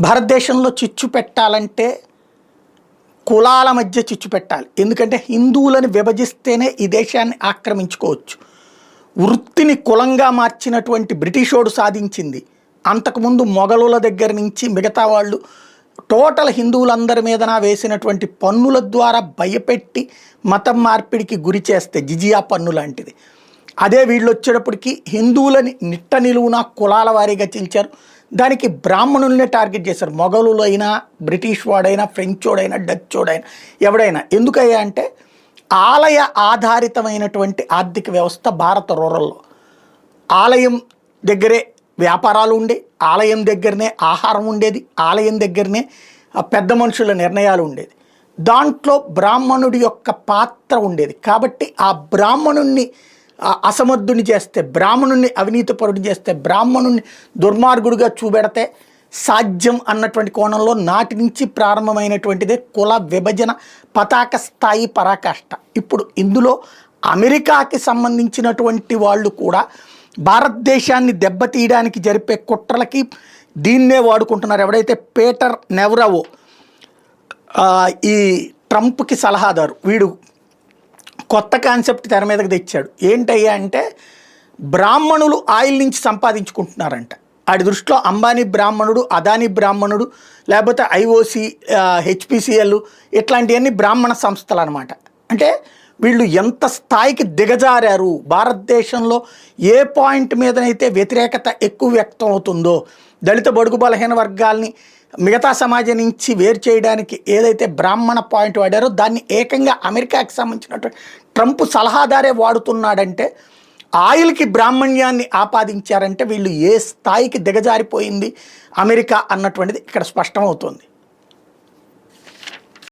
భారతదేశంలో చిచ్చు పెట్టాలంటే కులాల మధ్య చిచ్చు పెట్టాలి. ఎందుకంటే హిందువులను విభజిస్తేనే ఈ దేశాన్ని ఆక్రమించుకోవచ్చు. వృత్తిని కులంగా మార్చినటువంటి బ్రిటిషోడు సాధించింది. అంతకుముందు మొఘలుల దగ్గర నుంచి మిగతా వాళ్ళు టోటల్ హిందువులందరి మీదన వేసినటువంటి పన్నుల ద్వారా భయపెట్టి మతం మార్పిడికి గురి చేస్తే జిజియా పన్ను లాంటిది. అదే వీళ్ళు వచ్చేటప్పటికి హిందువులని నిట్ట నిలువున కులాల వారీగా చీల్చారు. దానికి బ్రాహ్మణుల్నే టార్గెట్ చేశారు. మొఘలులైనా, బ్రిటిష్ వాడైనా, ఫ్రెంచ్ వాడైనా, డచ్ వాడైనా, ఎవడైనా. ఎందుకయ్యా అంటే ఆలయ ఆధారితమైనటువంటి ఆర్థిక వ్యవస్థ భారత రూరల్లో. ఆలయం దగ్గరే వ్యాపారాలు ఉండే, ఆలయం దగ్గరనే ఆహారం ఉండేది, ఆలయం దగ్గరనే పెద్ద మనుషుల నిర్ణయాలు ఉండేది. దాంట్లో బ్రాహ్మణుడి యొక్క పాత్ర ఉండేది. కాబట్టి ఆ బ్రాహ్మణుణ్ణి అసమర్థుని చేస్తే, బ్రాహ్మణుణ్ణి అవినీతిపరుడిని చేస్తే, బ్రాహ్మణుణ్ణి దుర్మార్గుడిగా చూపెడితే సాధ్యం అన్నటువంటి కోణంలో నాటి నుంచి ప్రారంభమైనటువంటిదే కుల విభజన పతాక స్థాయి పరాకాష్ట. ఇప్పుడు ఇందులో అమెరికాకి సంబంధించినటువంటి వాళ్ళు కూడా భారతదేశాన్ని దెబ్బతీయడానికి జరిపే కుట్రలకి దీన్నే వాడుకుంటున్నారు. ఎవడైతే పీటర్ నెవరవో ఈ ట్రంప్కి సలహాదారు, వీడు కొత్త కాన్సెప్ట్ తెర మీదకి తెచ్చాడు. ఏంటయ్యా అంటే బ్రాహ్మణులు ఆయిల్ నుంచి సంపాదించుకుంటున్నారంట. ఆడి దృష్టిలో అంబానీ బ్రాహ్మణుడు, అదానీ బ్రాహ్మణుడు, లేకపోతే ఐఓసి, హెచ్పిసిఎల్ ఇట్లాంటివన్నీ బ్రాహ్మణ సంస్థలు అనమాట. అంటే వీళ్ళు ఎంత స్థాయికి దిగజారారు. భారతదేశంలో ఏ పాయింట్ మీదనైతే వ్యతిరేకత ఎక్కువ వ్యక్తం అవుతుందో, దళిత బడుగు బలహీన వర్గాల్ని మిగతా సమాజం నుంచి వేరు చేయడానికి ఏదైతే బ్రాహ్మణ పాయింట్ వాడారో దాన్ని ఏకంగా అమెరికాకి సంబంధించినటువంటి ట్రంప్ సలహాదారే వాడుతున్నాడంటే ఆయిల్కి బ్రాహ్మణ్యాన్ని ఆపాదించారంటే వీళ్ళు ఏ స్థాయికి దిగజారిపోయింది అమెరికా అన్నటువంటిది ఇక్కడ స్పష్టమవుతుంది.